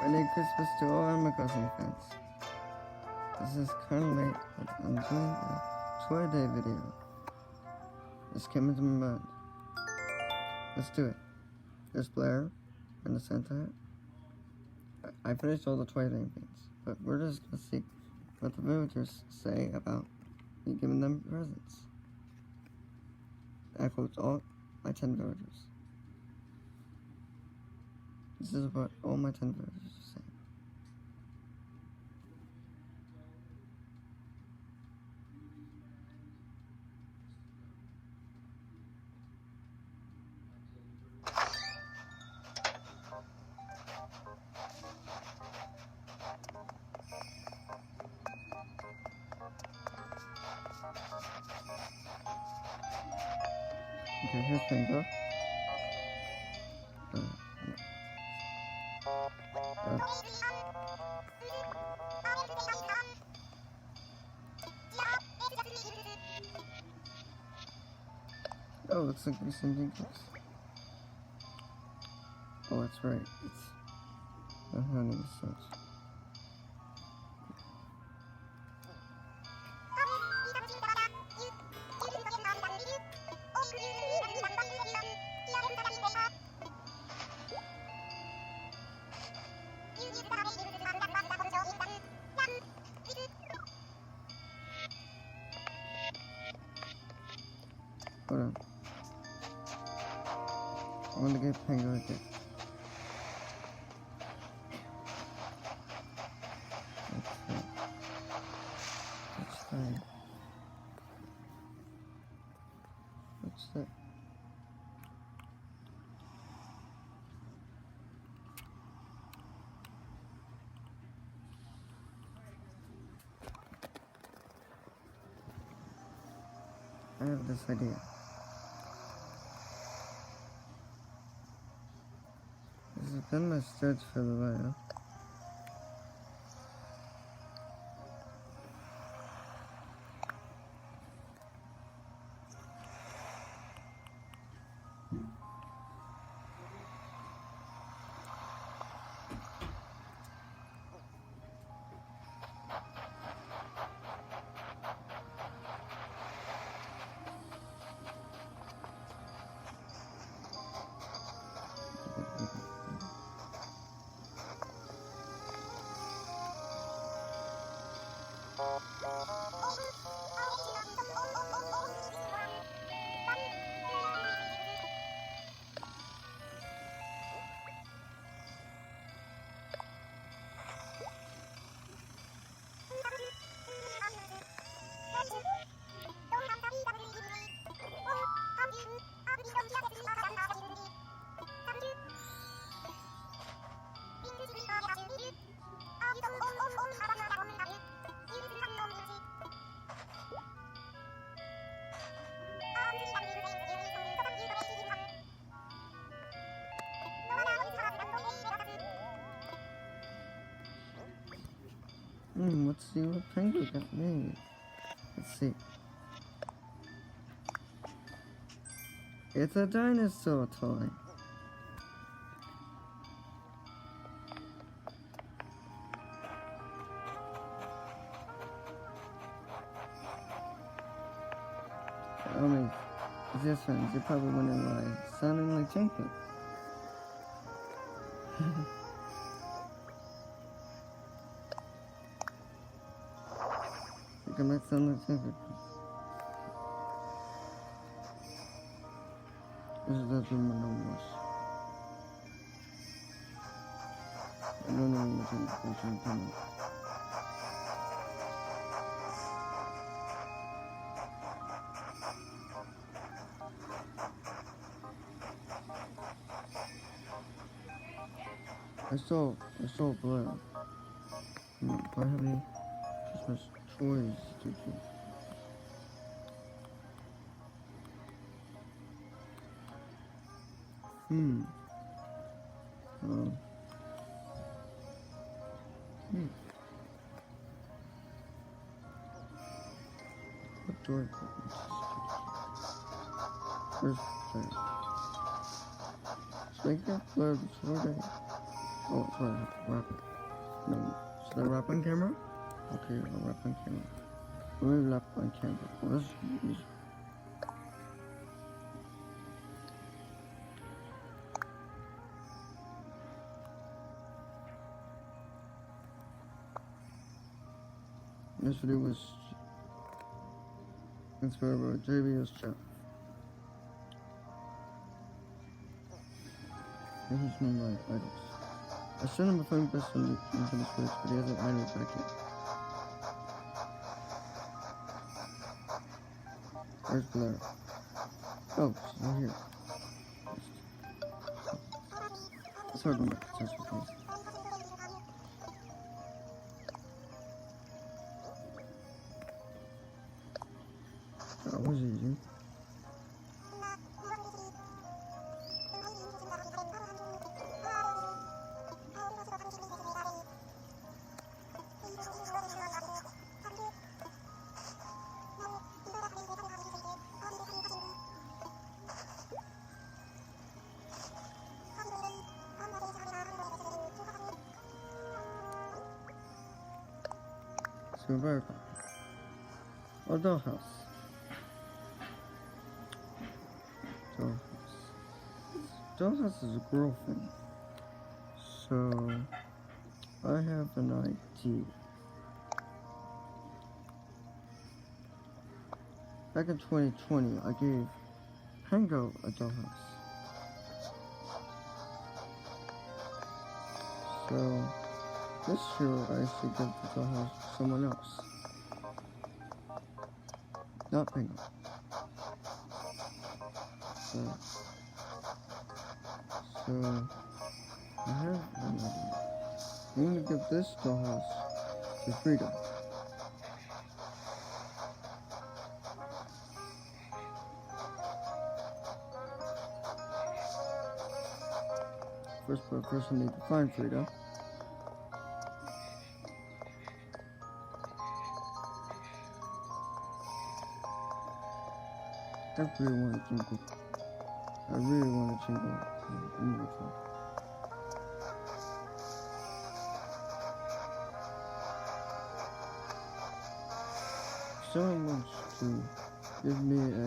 Merry Christmas to all Animal Crossing fans. This is kinda late, but I'm doing a Toy Day video. This came into my mind. Let's do it. There's Blair and the Santa hat. I finished all the Toy Day things, but we're just gonna see what the villagers say about me giving them presents. I quote all my 10 villagers. This is what all my 10 villagers are saying. Okay, here's Pingo. Oh, looks like we're sending gifts. Oh, that's right. It's the honey such. Hold on. I want to get Pingo a gift. What's that? What's that? I have this idea. This has been my search for a while. Let's see what Pingo got me. Let's see. It's a dinosaur toy. Oh my, this friends, you're probably wondering why I'm sounding like Jenkins. I might sound like Jenkins. This is the numbers. I don't know what I'm coming. I saw Blair. Why have any Christmas toys to do? What door? First thing. Should I get Blair before they Oh, sorry, I have to wrap it. No, should I wrap on camera? Okay, I'll wrap on camera. Let me wrap on camera. Oh, this is easy. This video was inspired by JBS chat. This is one of my idols. I sent him a phone best on the Switch, but he hasn't idol back yet. Where's Blair? Oh, she's not here. It's hard to make successful things. That was easy. America. Or dollhouse. Dollhouse is a girlfriend. So I have an idea. Back in 2020, I gave Pango a dollhouse. So this year I should give the dollhouse to someone else. Not Pango. So I have an idea. I'm gonna give this dollhouse to Frida. First I need to find Frida. I really want a jingle. I really want a jingle. If someone wants to give me a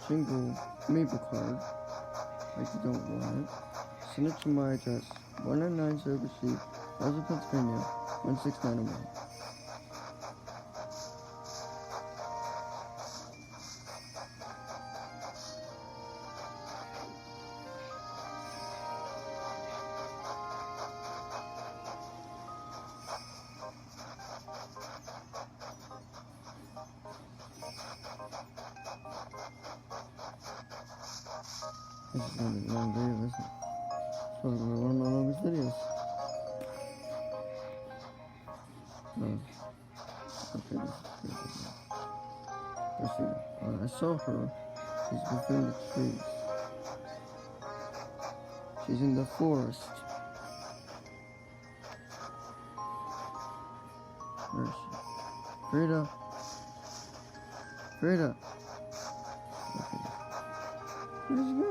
jingle Mabel card, like you don't want it, send it to my address, 199 Silver Street, Plaza, Pennsylvania, 16901. This is gonna be a long video, isn't it? It's probably gonna be one of my longest videos. No. Okay, this is good. Let's see. I saw her. She's within the trees. She's in the forest. Where is she? Frida. Frida. Okay. Where'd she go?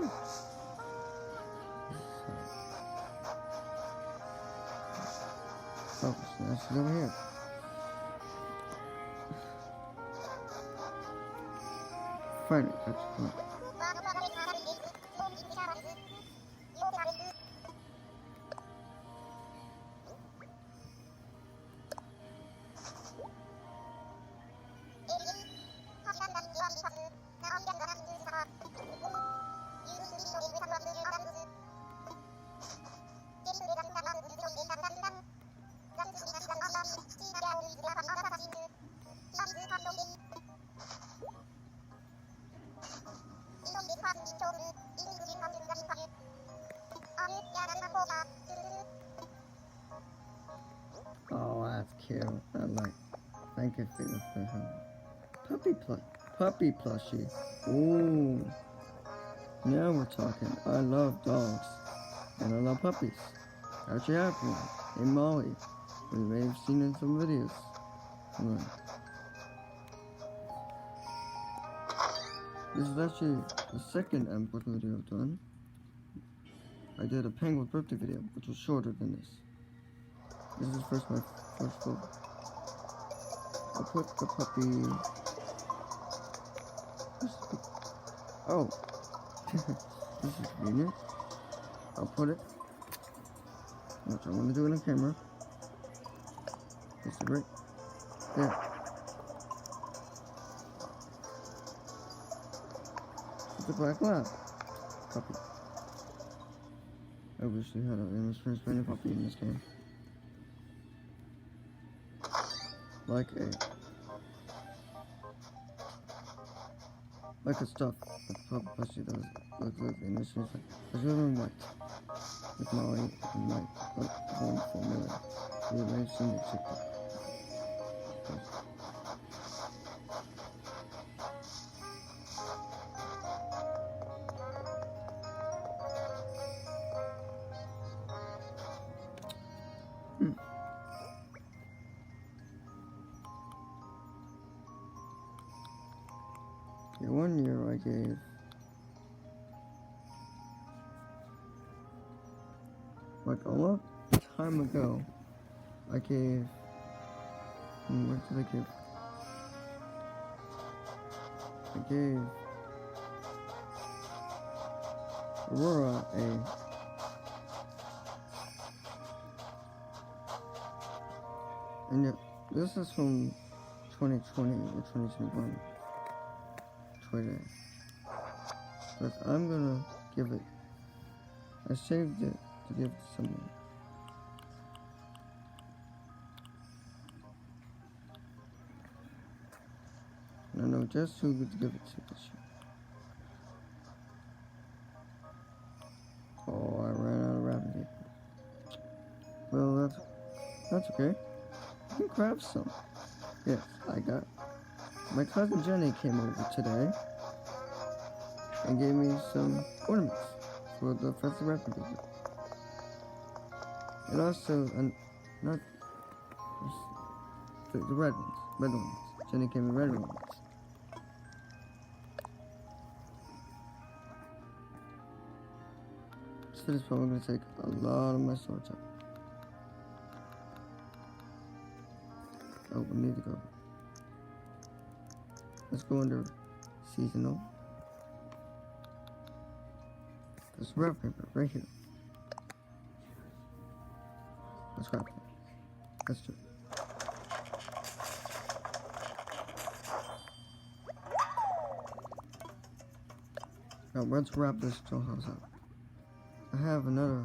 Oh, now she's over here. Find it, that's fine. Oh, that's cute. I like. Thank you for the puppy plushie. Ooh. Now we're talking. I love dogs and I love puppies. I actually have one in Molly. You may have seen in some videos. Right. This is actually the second Amplica video I've done. I did a penguin birthday video, which was shorter than this. This is my first photo. I'll put the puppy. Oh, this is convenient. I'll put it. Watch, I'm gonna do it on camera. This is right there. It's a black lab puppy. I wish they had an image first branded puppy in this game. Like a stuff that puppy does. Look in this is like it's really white. With Molly and white, but one formula. You may have seen it TikTok. Yeah, 1 year I gave like a long time ago. I gave. What did I give? I gave Aurora and yeah, this is from 2020 or 2021 Twitter. But I'm gonna give it. I saved it to give to someone. I don't know just who to give it to this year. Oh, I ran out of rabbit meat. Well, that's okay. You can grab some. Yes, I got. My cousin Jenny came over today and gave me some ornaments for the festive rabbit meat. And also, not the red ones. Jenny gave me red ones. This is probably going to take a lot of my storage up. Oh, we need to go. Let's go under seasonal. There's wrap paper right here. Let's grab it. Let's do it. Now let's wrap this dollhouse up. I have another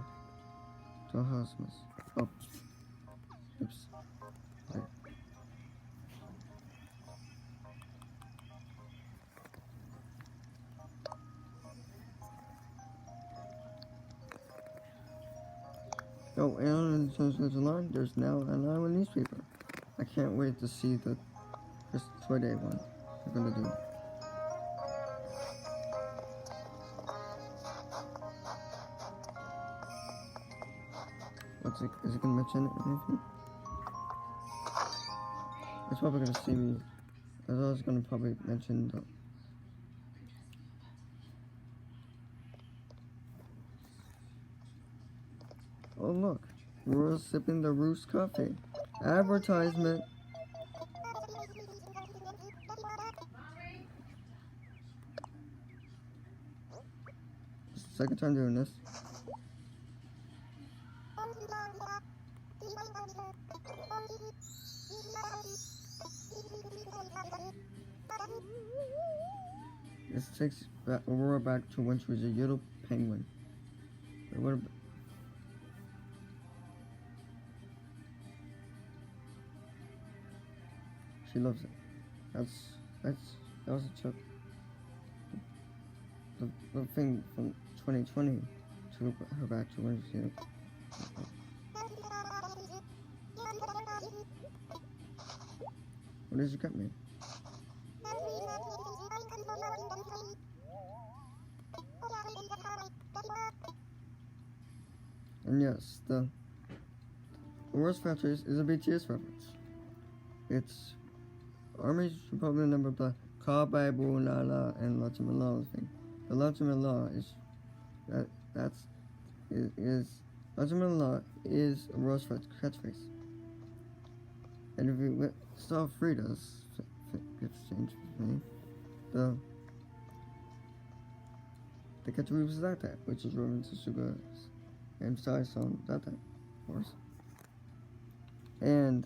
dollhouse mess. Oh. Oops. There. Oh, and on the Sunshine Line, there's now an Iowa newspaper. I can't wait to see the Toy Day one they're gonna do. Is it gonna mention it or anything? It's probably gonna see me. I was gonna probably mention the. Oh look, we're sipping the Roost coffee. Advertisement. It's the second time doing this. This takes Aurora back to when she was a little penguin. Wait, what about... She loves it. That was a joke. The thing from 2020 took her back to when she was What did you cut me? And yes, the worst franchise is a BTS reference. It's Army should probably remember the Kababu Lala and Lachimala thing. The Lachimala is that's is Benjamin Law is a Roosevelt's catchphrase. And if you saw Frida's exchange with me, the catchphrase was that, which is reference to sugar and size on that, of course. And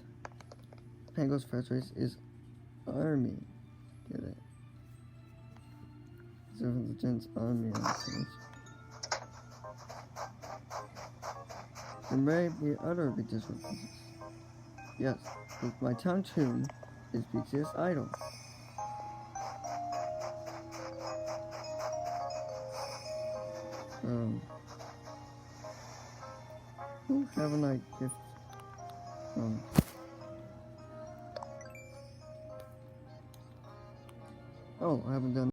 Pango's catchphrase is Army. Get it? So the gents Army on the stage. There may be other BTS references. Yes, but my town tune is BTS Idol. Who haven't I gift? Oh, I haven't done